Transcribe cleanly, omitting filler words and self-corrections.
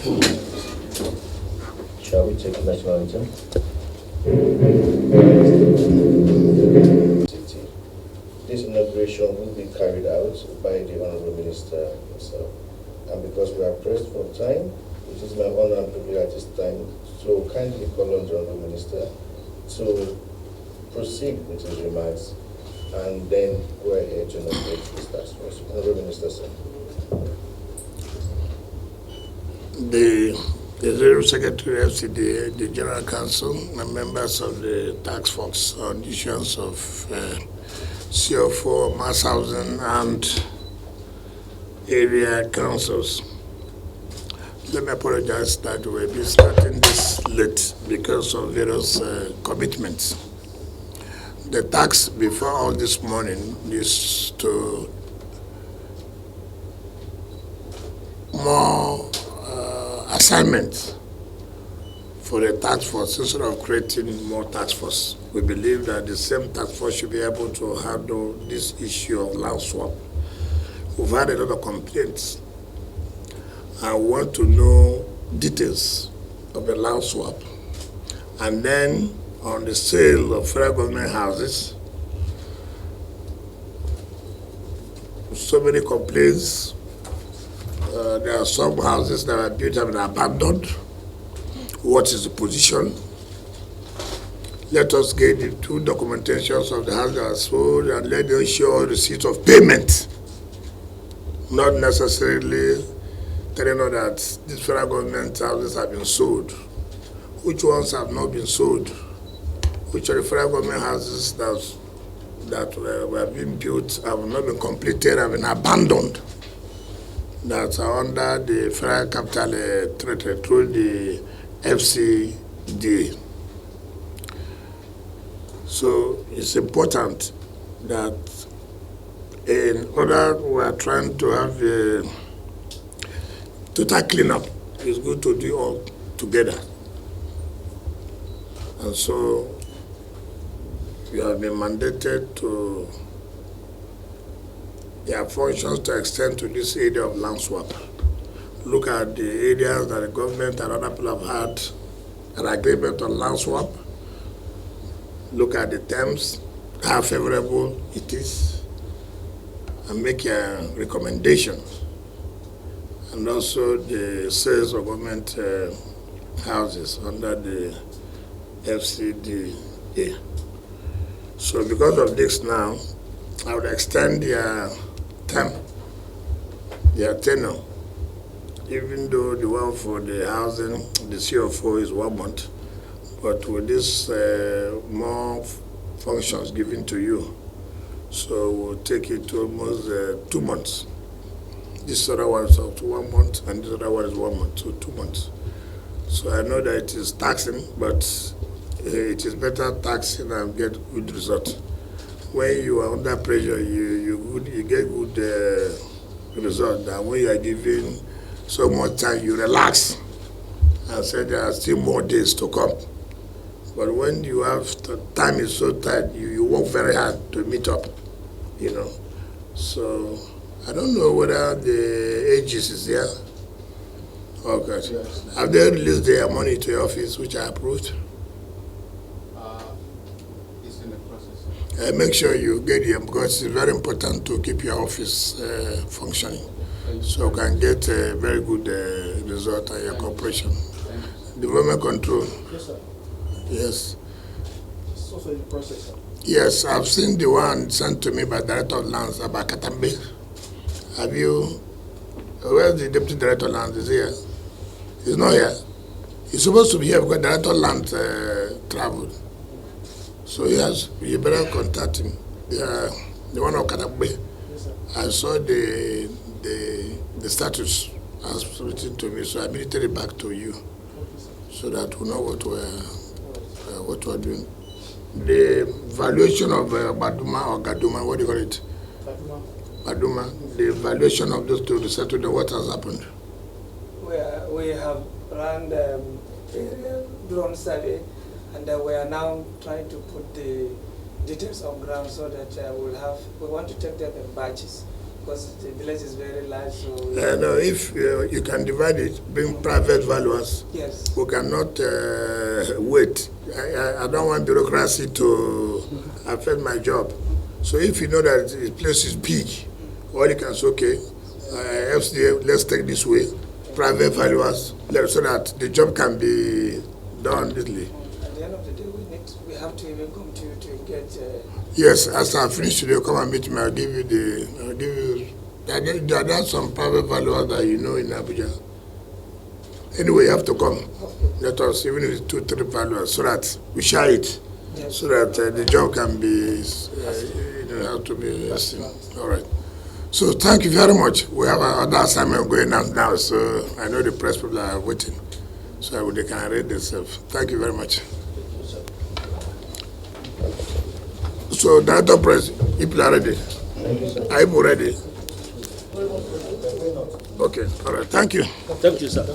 Shall we take the next item? This inauguration will be carried out by the Honorable Minister himself. And because we are pressed for time, it is my honor and privilege at this time to kindly call on the Honorable Minister to proceed with his remarks and then go ahead to inaugurate this task force. Honorable Minister, sir. The Executive Secretary of FCDA, the General Council, and members of the task force on issues of CO4, mass housing, and area councils. Let me apologize that we'll be starting this late because of various commitments. The task before all this morning is to more assignments for the task force instead of creating more task force. We believe that the same task force should be able to handle this issue of land swap. We've had a lot of complaints. I want to know details of the land swap. And then on the sale of federal government houses, so many complaints. There are some houses that are built and abandoned. What is the position? Let us get the two documentations of the house that are sold and let them show receipt of payment. Not necessarily telling us that these federal government houses have been sold. Which ones have not been sold? Which are the federal government houses that were being built have not been completed, have been abandoned, that are under the Federal Capital Treaty through the FCDA. So it's important that in order we are trying to have a total cleanup, it's good to do all together. And so we have been mandated to their functions to extend to this area of land swap. Look at the areas that the government and other people have had an agreement on land swap. Look at the terms, how favorable it is, and make a recommendation. And also the sales of government houses under the FCDA. So because of this now, I would extend their term, their tenure, even though the one for the housing, the CO4 is 1 month, but with this more functions given to you, so we'll take it to almost 2 months. This other one is up to 1 month, and this other one is 1 month, so 2 months. So I know that it is taxing, but it is better taxing and get good result. When you are under pressure, you get good result. And when you are given so much time, you relax and say there are still more days to come. But when you have time is so tight, you work very hard to meet up, you know. So I don't know whether the ages is there. Okay. Yes. Have they released their money to your office, which I approved? It's in the process. Make sure you get them because it's very important to keep your office functioning, so you can get a very good result at your corporation. Development control. Yes, sir. Yes. It's also in the process, sir. Yes, I've seen the one sent to me by Director of Lands about Katambe. Have you? Where's the Deputy Director of Lands? Is he here? He's not here. He's supposed to be here because Director of Lands traveled. So yes, you better contact him. The one of Katambe. Yes, sir. I saw the status as written to me, so I immediately it back to you, so that we know what we're doing. The valuation of Baduma or Gaduma, what do you call it? Baduma. The valuation of those two to settle the what has happened. We have run the drone survey, and we are now trying to put the details on ground so that we want to take them in batches. because the village is very large. So No, if you can divide it, bring private valuers. yes. We cannot wait. I don't want bureaucracy to affect my job. So if you know that the place is big, all you can say, okay, FCA, let's take this way, private valuers, so that the job can be done easily. At the end of the day, we have to even come to you to get. Yes, as I finish today, come and meet me. I'll give you. There are some private valuers that you know in Abuja. Anyway, you have to come. Let us, even if it's 2-3 valuers, so that we share it, Yes. so that the job can be, have to be. All right. So thank you very much. We have another assignment going on now, so I know the press people are waiting, so they can read themselves. Thank you very much. So, Director Press, people are ready. Are you ready? Okay, all right. Thank you. Thank you, sir.